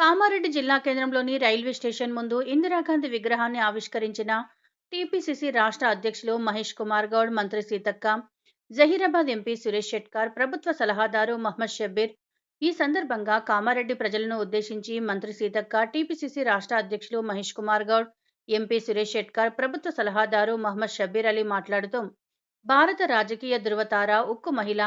కామారెడ్డి జిల్లా కేంద్రంలోని railway station ముందు ఇందిరాగాంధీ విగ్రహాన్ని ఆవిష్కరించిన టీపీసీసీ రాష్ట్ర అధ్యక్షులు మహేష్ కుమార్ గౌడ్, మంత్రి సీతక్క, జహీరాబాద్ ఎంపీ సురేష్ షెట్కార్, ప్రభుత్వ సలహాదారు మహమ్మద్ షబ్బీర్. ఈ సందర్భంగా కామారెడ్డి ప్రజలను ఉద్దేశించి మంత్రి సీతక్క, టీపీసీసీ రాష్ట్ర అధ్యక్షులు మహేష్ కుమార్ గౌడ్, ఎంపీ సురేష్ షెట్కార్, ప్రభుత్వ సలహాదారు మహమ్మద్ షబ్బీర్ అలీ మాట్లాడుతూ, భారత రాజకీయ ధృవతార, ఉక్కు మహిళ,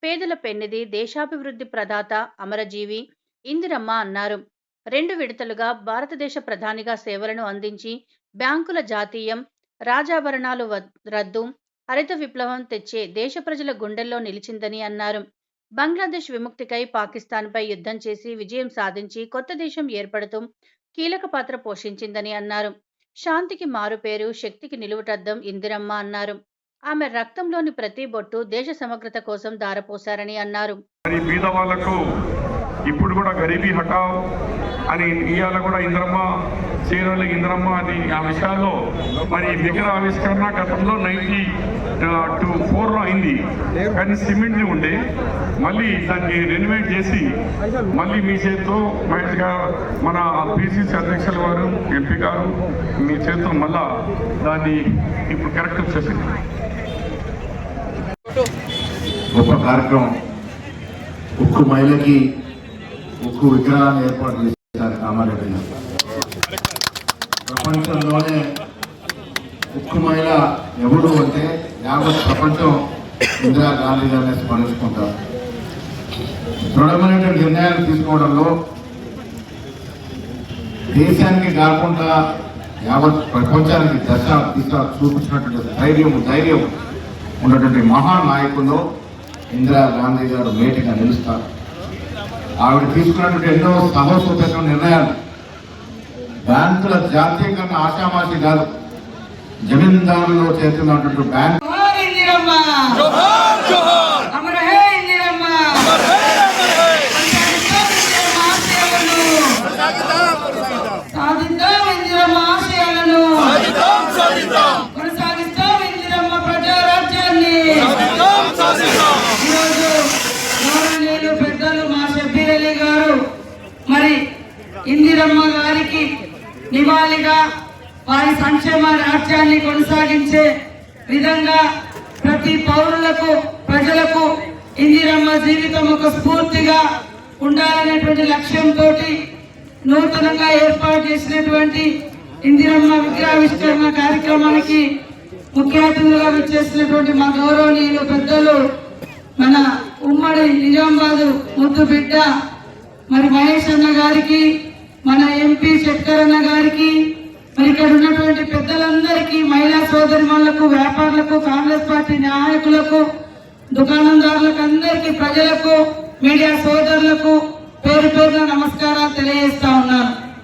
పేదల పెన్నిధి, దేశాభివృద్ధి ప్రదాత, అమరజీవి ఇందిరమ్మ అన్నారు. 2 విడతలుగా భారతదేశ ప్రధానిగా సేవలను అందించి బ్యాంకుల జాతీయం, రాజాభరణాలు రద్దు, హరిత విప్లవం తెచ్చే దేశ ప్రజల గుండెల్లో నిలిచిందని అన్నారు. బంగ్లాదేశ్ విముక్తికై పాకిస్తాన్పై యుద్ధం చేసి విజయం సాధించి కొత్త దేశం ఏర్పడుతూ కీలక పాత్ర పోషించిందని అన్నారు. శాంతికి మారుపేరు, శక్తికి నిలువుటద్దం ఇందిరమ్మ అన్నారు. ఆమె రక్తంలోని ప్రతి బొట్టు దేశ సమగ్రత కోసం దారపోశారని అన్నారు. ఇప్పుడు కూడా గరీబీ హటావ్ అని ఇవాళ కూడా ఇందిరమ్మ చేరోళ్ళకి ఇందిరమ్మ అని ఆ విషయాల్లో మరి విగ్రహ ఆవిష్కరణ గతంలో 1994లో అయింది. కానీ సిమెంట్ని ఉండే మళ్ళీ దాన్ని రెనోవేట్ చేసి మళ్ళీ మీ చేతితో మహేష్ గారు, మన పిసిసి అధ్యక్షుల వారు, ఎంపీ గారు మీ చేతితో మళ్ళా దాన్ని ఇప్పుడు కరెక్ట్ వచ్చేసింది. గొప్ప కార్యక్రమం. ఉక్కు మహిళకి ఉక్కు విగ్రహాన్ని ఏర్పాటు చేశారు కామారెడ్డిలో. ప్రపంచంలోనే ఉక్కు మహిళ ఎవరు అంటే యావత్ ప్రపంచం ఇందిరాగాంధీ గారిని స్మరించుకుంటారు. దృఢమైన నిర్ణయాలు తీసుకోవడంలో దేశానికి కాకుండా యావత్ ప్రపంచానికి దిశ చూపించినటువంటి ధైర్యం ఉన్నటువంటి మహానాయకుల్లో ఇందిరాగాంధీ గారు మేటిగా నిలుస్తారు. ఆవిడ తీసుకున్నటువంటి ఎన్నో సాహసోపేత నిర్ణయాలు బ్యాంకుల జాతీయకరణ ఆశామాషి కాదు. జమీందారులో చేస్తున్నటువంటి బ్యాంక్ మరి ఇందిరమ్మ గారికి నివాళిగా వారి సంక్షేమ రాజ్యాన్ని కొనసాగించే విధంగా ప్రతి పౌరులకు, ప్రజలకు ఇందిరమ్మ జీవితం ఒక స్ఫూర్తిగా ఉండాలనేటువంటి లక్ష్యంతో నూతనంగా ఏర్పాటు చేసినటువంటి ఇందిరమ్మ విగ్రహావిష్కరణ కార్యక్రమానికి ముఖ్య అతిథులుగా విచ్చేసినటువంటి మా గౌరవనీయులు పెద్దలు, మన ఉమ్మడి నిజామాబాద్ ముద్దు బిడ్డ మరి మహేష్ అన్న గారికి, మన ఎంపీ షెట్కర్ అన్న గారికి, మరి ఇక్కడ ఉన్నటువంటి పెద్దలందరికీ, మహిళా సోదరిమణులకు, వ్యాపారులకు, కాంగ్రెస్ పార్టీ నాయకులకు, దుకాణందారులకు, అందరికీ, ప్రజలకు, మీడియా సోదరులకు పేరు పేరున నమస్కారాలు తెలియజేస్తా ఉన్నాను.